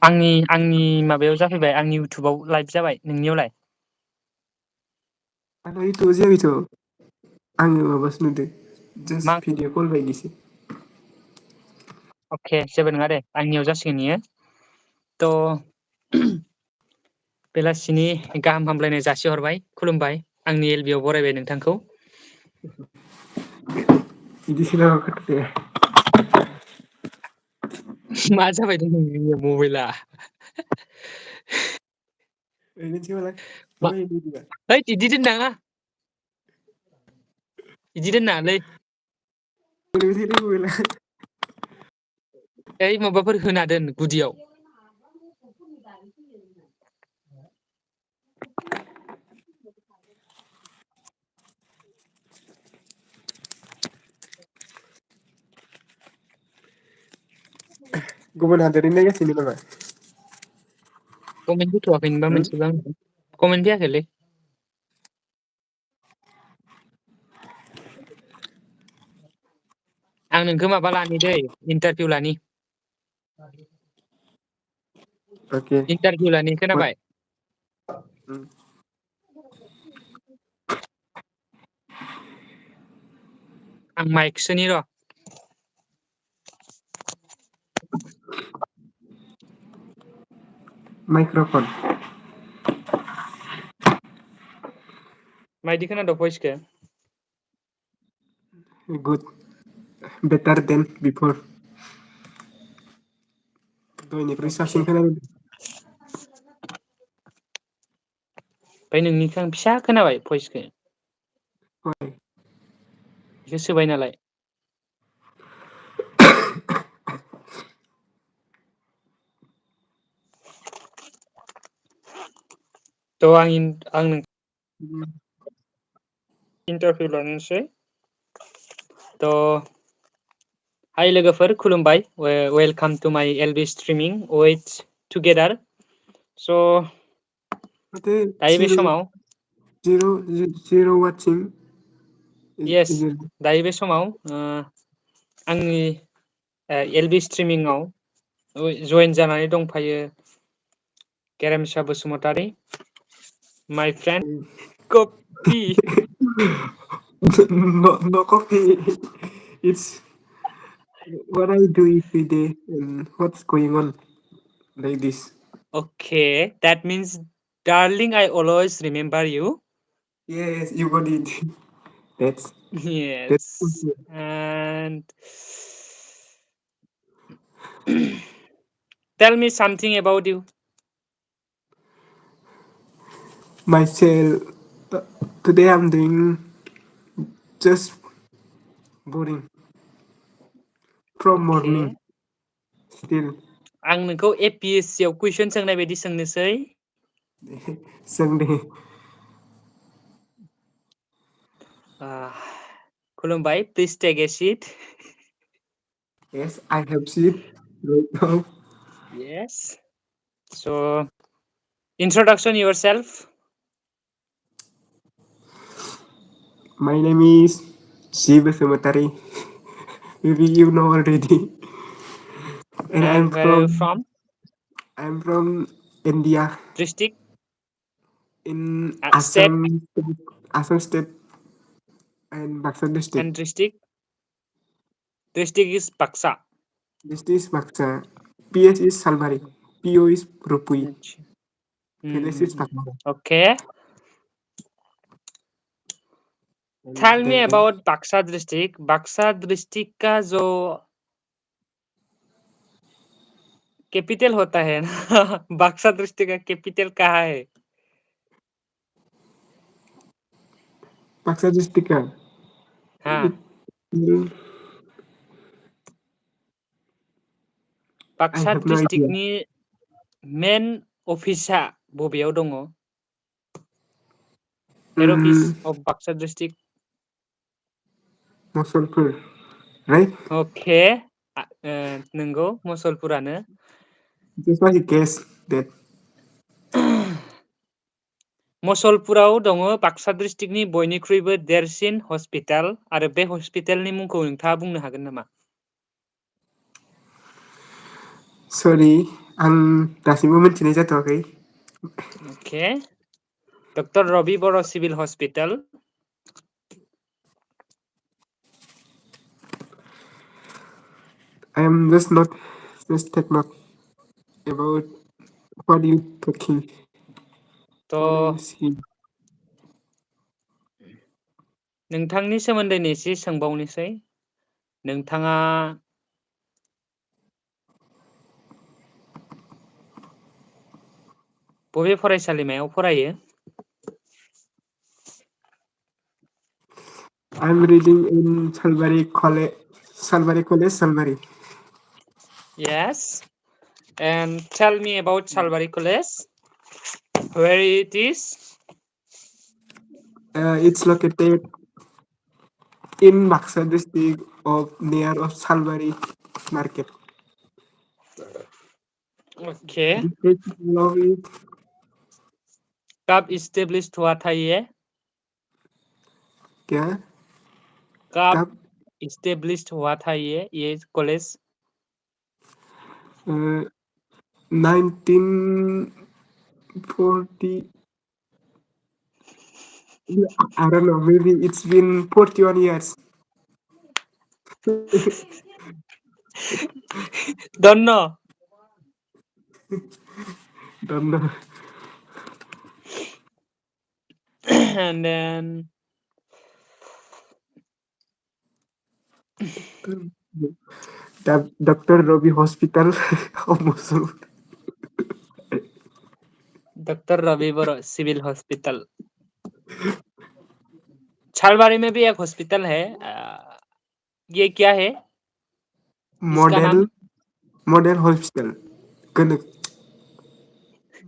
आंनि माबायाव जाफैबाय आंनि इउटुबाव लाइभ जाबाय नोंनियावलाय आंना इउटुबाव जायाखैथ' आङो माबासो नुदों जास्ट मा भिडिअ कल बायदिसो अके जेबो नङा दे आंनियाव जासिगोन इयो थ' बेलासिनि गाहाम हामलायनाय जासिहरबाय खुलुमबाय आंनि एलबियाव बरायबाय नोंथांखौ बिदिसो नामा खोथाया मा जाबाय दं नोंनि मबाइला मा हैद इदि दोननाङा इदि दोननाङालै ओइ माबाफोर होना दोन गुदियाव गुबुन हादरनि नायगासिनो नामा कमेन्ट फैथ'वाखैनोबा मोनसेबो आंनाव कमेन्ट फैयाखैलै आं नोंखौ माबा लानि दै इन्टारभिउ लानि अके इन्टारभिउ लानि खोनाबाय आं माइक सोनि र' माइक्र'फन मायदि खोनादों भइसखौ गुड बेटार देन बिफोर दहायनिख्रुइ अके साबसिन खोनादों ओमफ्राय नोंनिखौ आं फिसा खोनाबाय भइसखौ हय बेखौ सोबाय नालाय थ' आं इन्टारभिउ लानोसै थ' हाय लोगोफोर खुलुमबाय welcome to my live streaming वेट टुगेदार स' माथो दायो बे समाव जिर' वाटसिं येस दायो बे समाव आंनि एलबि स्ट्रिमिंआव जयेन जानानै दंफायो गेरेमसा बसुमतारी माय फ्रेन्ड कपि no coffee. It's what I do every day and what's going on like this. Okay, that means, darling, I always remember you. Yes, you got it. That's Yes, and tell me something about you. myself. Today I'm doing just boring from morning Okay. still. आं नोंखौ APSC आव question सोंनाय बायदि सोंनोसै Sunday. खुलुमबाय, please take a seat. Yes, I have seen right now. Yes. So, introduction yourself. My name is Basumatari. Maybe you know already. And And where are you from? I'm from India District? in State Assam State and Baksa district. and district? District is Baksa. This is Baksa. PS is Salbari. PO is Rupui. Village is Baksa. Okay. Tell me And about Baksa district. Baksa district का जो capital होता है ना बक्सा district का capital कहाँ है Baksa district kan? हाँ I बक्सा have no idea. डिस्ट्रिक्टनि मेन अफिसा बबेयाव दङ हेड अफिस अफ बक्सा डिस्ट्रिक्ट Mosolpur, right? अके नंगौ मुसलपुरानो Just why he guess that. मुसलपुराव दङ बाक्सा डिस्ट्रिक्टनि बयनिख्रुइबो देरसिन हस्पिटाल आरो बे हस्पिटालनि मुंखौ नोंथाङा बुंनो हागोन नामा Sorry, आं दासिमबो मिथिनाय जाथ'वाखै. Okay. Dr. Ravi Boro Civil Hospital. I am just take note about what you talking. What To you see. नोंथांनि सोमोन्दैनो एसे सोंबावनोसै. नोंथाङा बबे फरायसालिमायाव फरायो? I'm reading in Salbari College, Salbari. Yes. And tell me about Salbari College. Where it is? It's located in Baksa district of near of Salbari market. Okay. District of it, कब established हुआ था ये? क्या? कब कब? established हुआ था ये college? 1940. I don't know. Maybe it's been 41 years. Don't know. Don't know. And then Dr. Robi Hospital of Mosul. Dr. Ravi Boro Civil Hospital. छालबाड़ी में भी एक हॉस्पिटल है. ये क्या है? इसका नाम? Model Hospital.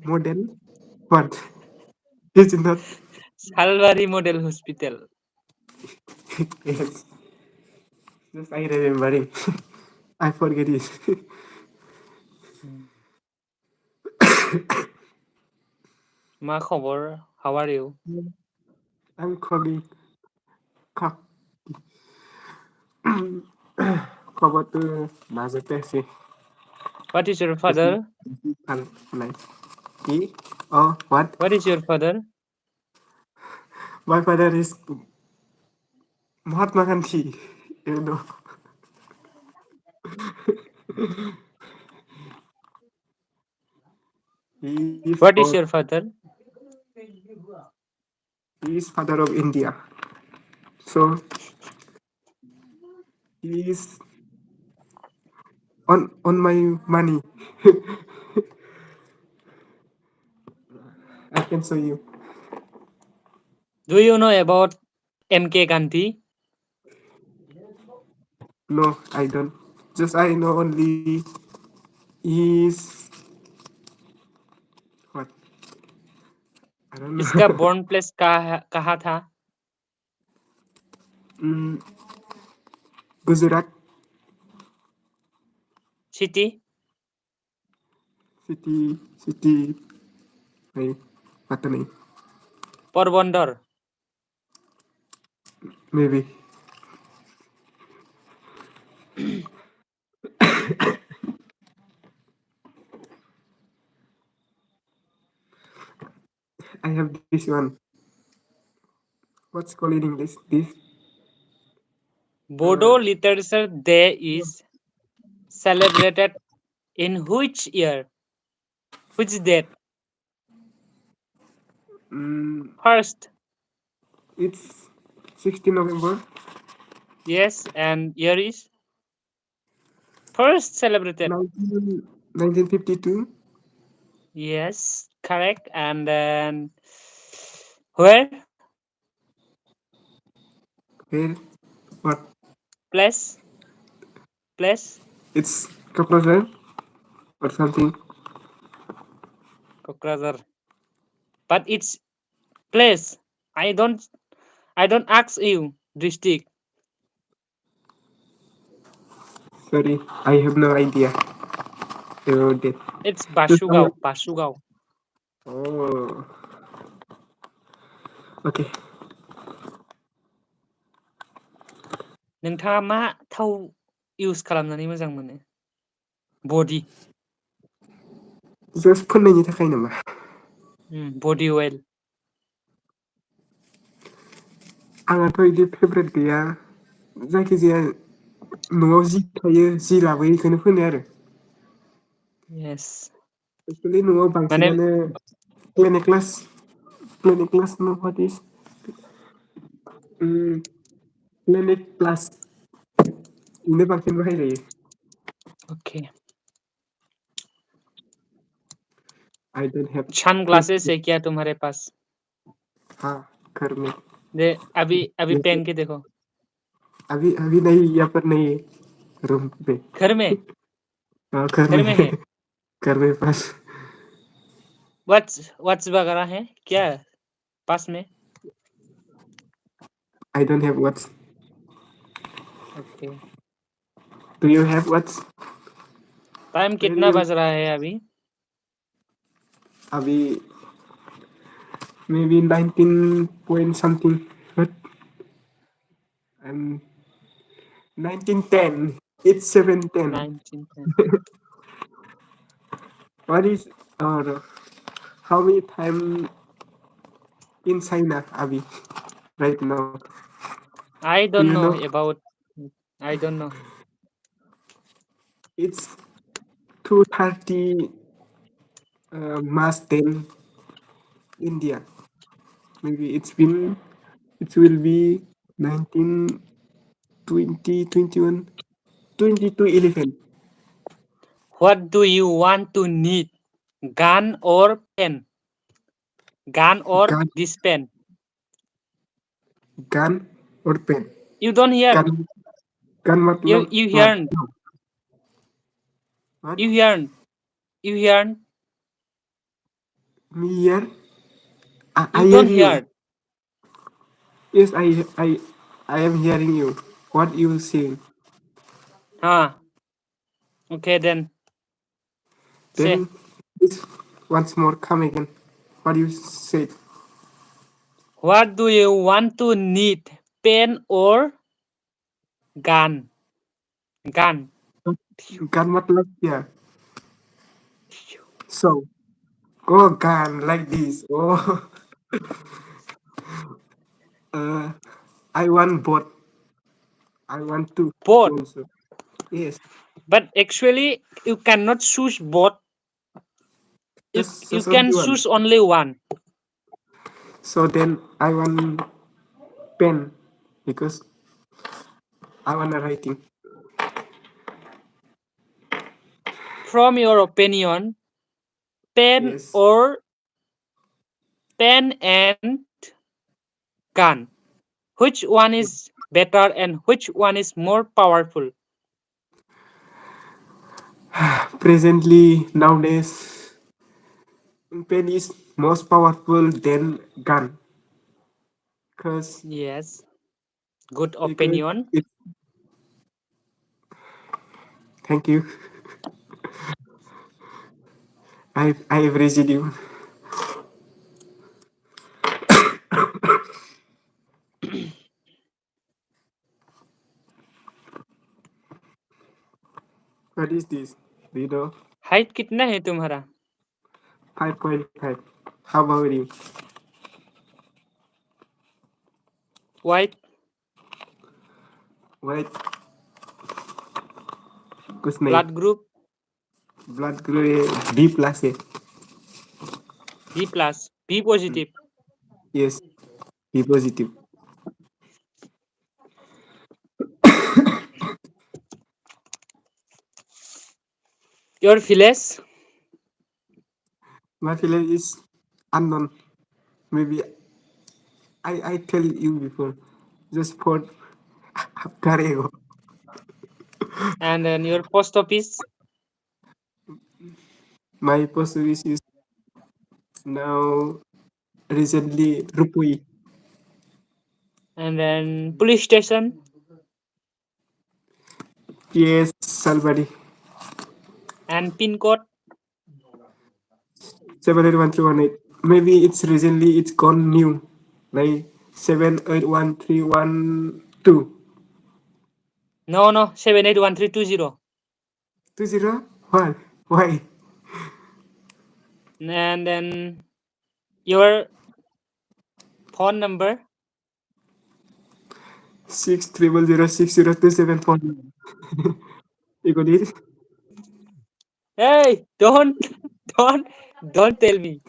Model what? Is it not? Chhalbari model hospital. Yes. Just I remembering. I forget it. मा खबर? How are you? I'm calling. Cover to Mazatesi. What is your father? What? What is your father? My father is Mahatma Gandhi. You know. He is What is of, your father? he is father of India. So he is on my money. I can show you. Do you know about M.K. Gandhi? No, I don't. Just I know only he is what? I don't know. इसका born place कहाँ था? Gujarat City? city. नहीं पता नहीं. Porbandar. Maybe. I have this one. What's called in English? This Bodo Literature Day is celebrated in which year? Which date? First. it's 16 November. Yes, and year is? First celebrated. 1952. Yes, correct. And then where? Where? What? Place? It's Kaplasan or something. Kokrajhar. But it's place. I don't ask you district. Sorry, I have no idea about it. It's Just Bashugao. Oh, okay. नोंथाङा मा थाव use खालामनानै मोजां mono? बडि. Just फोननायनि थाखाय नामा? Body oil. आंहाथ' बिदि favourite गैया जायखिजाया न'आव जि थायो जि लाबोयो बेखौनो फोनो आरो Yes. एक्चुवेलि न'आव माने बांसिनानो क्लिनिक प्लास नो व्हाट इज क्लिनिक प्लास बेनो बांसिन बाहायजायो okay. I don't have Sunglasses है क्या तुम्हारे पास? हाँ घर में दे अभी अभी पहन के देखो. अभी अभी नहीं यहाँ पर नहीं है रूम पे घर में हाँ घर घर में में है है. घर में पास What's वगैरह है क्या पास में? I don't have what's Okay. Do you have what's time where कितना यू बज रहा है अभी? अभी maybe 19 point something but and 1910 it's 7:10 19:10. what is or how many time in China Abhi right now I do don't you know know about. I don't know. it's 2:30 March 10 India maybe it will be 19 20 21 22:11 What do you want to need? Gun or pen? Gun or gun this pen? gun or pen You don't hear. gun gun You मतलब you what hear. what You hear. You hear. me here I You hear don't you. hear. Yes, I am hearing you. What you saying? Huh. Okay then. Say. Then this once more come again. What you said? What do you want to need? Pen or gun? Gun. Gun matlab yeah. So oh gun like this. Oh uh, I want both. I want two Both. also. Yes, But actually, you cannot choose both. You just only can one. choose only one. So then I want pen because I want writing. From your opinion, pen Yes. or pen and gun. Which one is better and which one is more powerful? Presently nowadays pen is most powerful than gun. Because Yes, good because opinion. it thank you. I appreciate you. What is this? Do you know? Height कितना है तुम्हारा? 5.5. How about you? White, Wait, कुछ नहीं. blood group Blood group B plus है. B plus, B positive. Yes, B positive. Your village? My village is unknown. Maybe I tell you before. Just for Carego. And then your post office? My post office is now recently Rupui. And then police station? Yes, Salbari. And pin code? 78131. Maybe it's recently it's gone new. Like 78131 2. No, 781320. 20? Why? Why? And then your phone number. 600060274. You got it? Hey, don't, don't, don't tell me.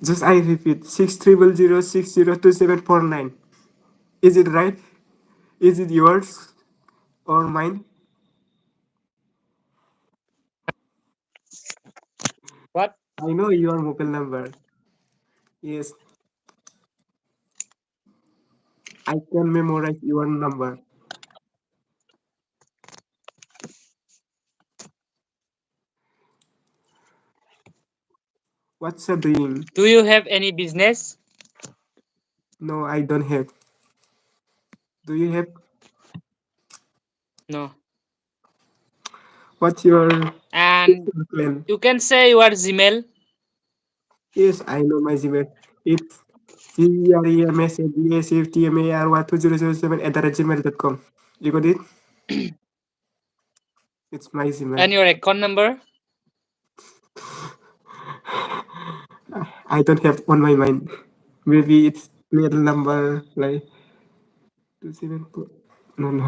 Just I repeat, 600060274. Is it right? Is it yours or mine? What? I know your mobile number. Yes, I can memorize your number. What's a doing? Do you have any business? No, I don't have. Do you have? No. What's your And plan? you can say your Gmail. Yes, I know my Gmail. It's GREMSADSFTMAR2007 @gmail.com. You got it? It's my Gmail. And your account number. I don't have on my mind. Maybe it's little number like 274. No, no,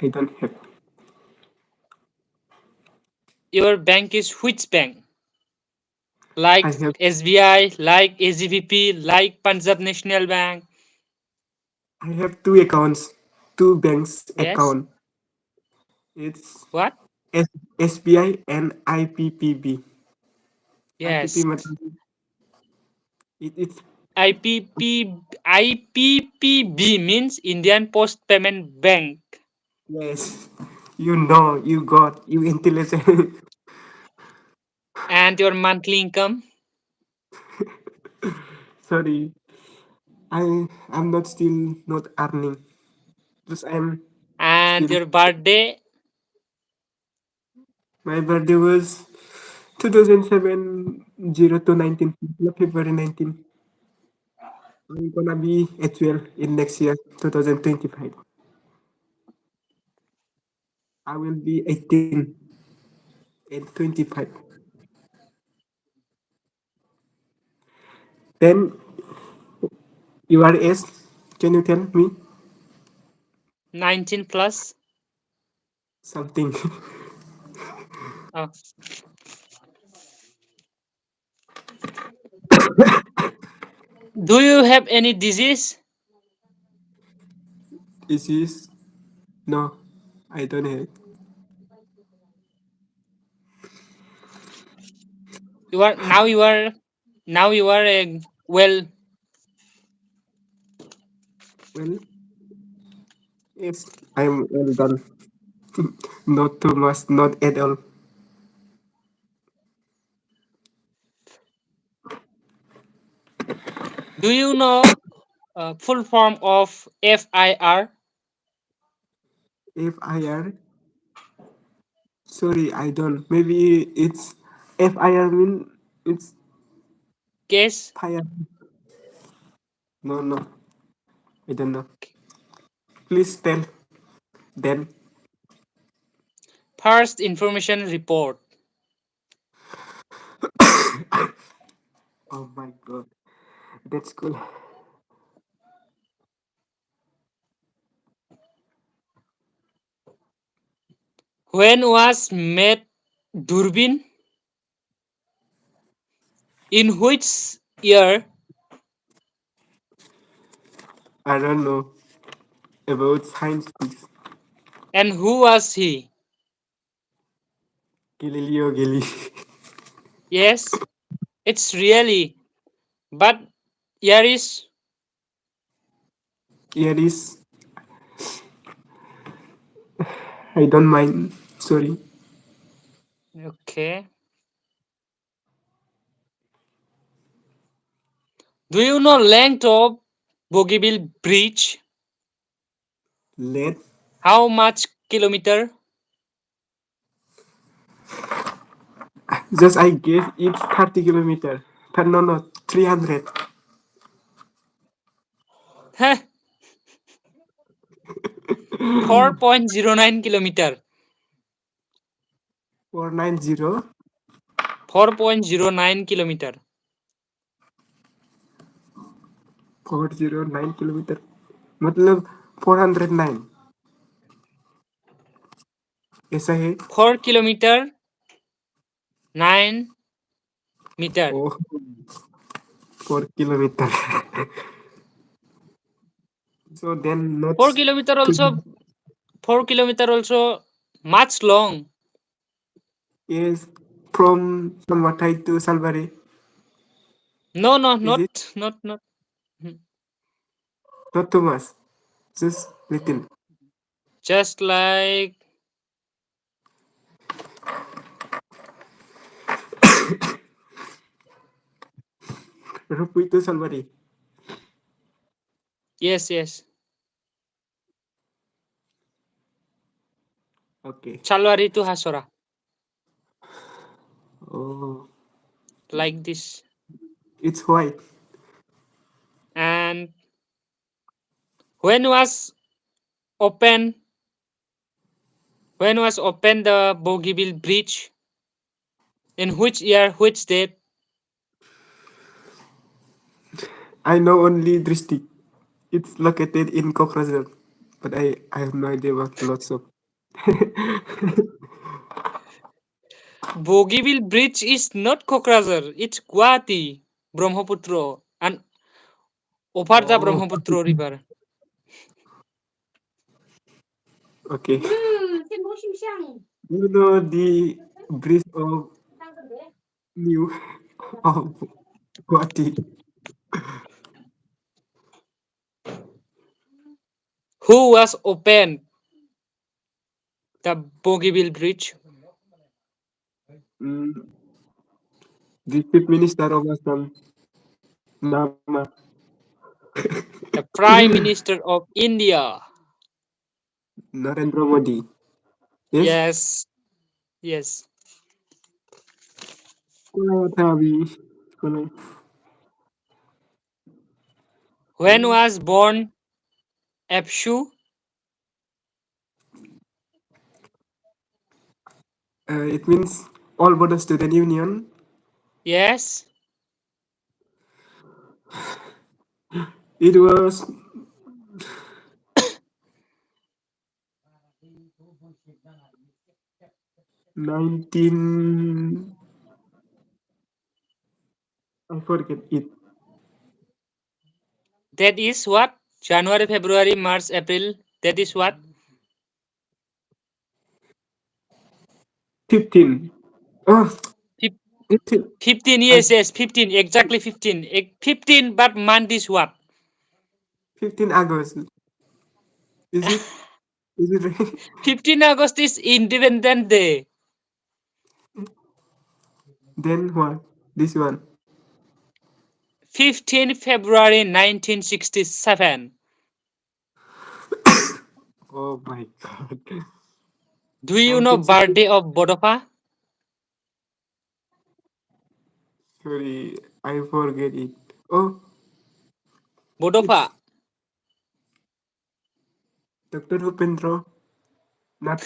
I don't have. Your bank is which bank? Like I have. SBI, like AGVP, like Punjab National Bank. I have two accounts, two banks Yes. account. It's What? S SBI and IPPB. IPP Yes. it's IPP IPPB means Indian Post Payment Bank. yes. You know, you got, you intelligent. And your monthly income Sorry, I'm not still not earning. Just I'm and still. your birthday. My birthday was 2007 to 19 February 19. I'm gonna be at 12 in next year 2025. I will be 18 and 25. Then your age, can you tell me 19 plus. something? Oh. Do you have any disease? This is no, I don't have. You are now you are now you are a well. Well, yes, I'm well done. Not too much, not at all. Do you know full form of FIR? If I are sorry, I don't. Maybe it's FIR mean it's Case fire. No, no, I don't know. Please tell. Then, First Information Report. oh my god, that's cool. When was made Durbin? In which year? I don't know about science. And who was he? Galileo Galilei. Yes, it's really. But here is Here is I don't mind. Sorry. okay. Do you know length of Bogeyville Bridge? Let How much kilometer? just I guess it's 30 kilometer. No, no, 300. 4.09 kilometer. 490. 4.09 kilometer. 409 kilometre मतलब 409 ऐसा है. 4 kilometer 9 meter. Oh, 4 kilometer. So then 4 next kilometer also thing 4 kilometer also much long. is from Samatai to Salbari. No, no, Is it not. Hmm. not too much? Just little. Just like Rupui to Salbari. yes, yes. Okay. Chalwari to Hasora. Oh, Like this. it's white. And when was open when was opened the Bogibeel Bridge? In which year, which date? I know only district. It's located in Kokrajhar, but I have no idea about lots of. Bogibeel Bridge is not Kokrajhar, it's Guwahati, Brahmaputra, and over the Oh, Brahmaputra river. okay. You know the bridge of New of Guwahati. Who was opened the Bogibeel Bridge? Mm, the chief minister of Assam, Nama. The Prime Minister of India. Narendra Modi. Yes. Yes, yes. Sekolah Tawi. Sekolah. When was born Apshu? It means All Bodo Student Union. Yes. It was 19. I forget it. That is what? January, February, March, April. That is what? 15. Oh, Fif- 18. 15, I yes, yes, 15, exactly 15. 15, but month is what? 15 August. Is it? Is it right? 15 August is Independence Day. Then what? This one. 15 February 1967. Oh my god. Do you know 1960. birthday of Bodofa? Sorry, I forget it. Oh, Bodofa, it's Dr. Upendra. Not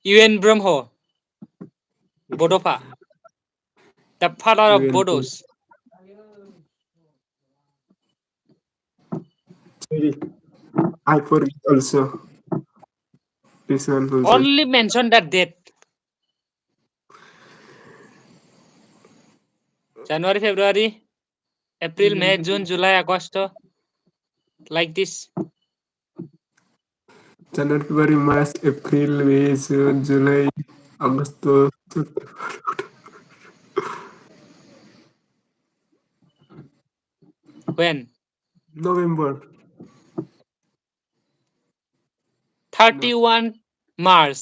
UN Brahmo, Bodofa, the father of even. Bodos. Sorry, I forget also. This one also. Only mention that date. January, February, April, May, June, July, August. Like this. January, February, March, April, May, June, July, August, When? November. Not. 31 March.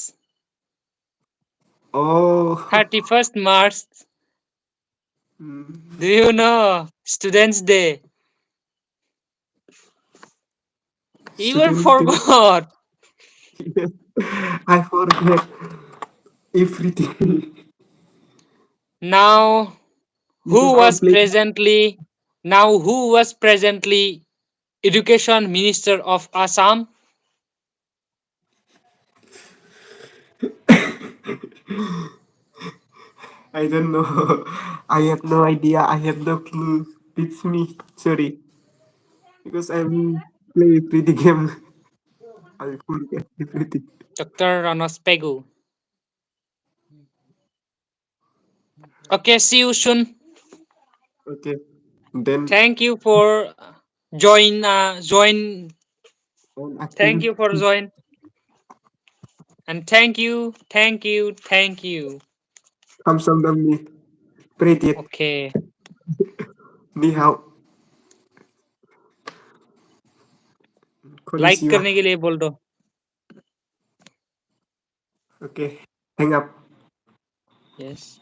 Oh, 31st March. mm, Do you know? Students' Day. You Student Day. forgot. Yes, I forget everything. Now Because who I was play. presently now who was presently Education Minister of Assam? I don't know. I have no idea. I have no clue. It's me. Sorry. Because I'm play pretty game. I forget everything. Dr. Ranospegu. Okay, see you soon. Okay. Then Thank you for join. I'm Thank asking you for join. And thank you. 감사합니다. Pretty. Okay. Ni hao. Like Konnichiwa. करने के लिए बोल दो. Okay. Hang up. Yes.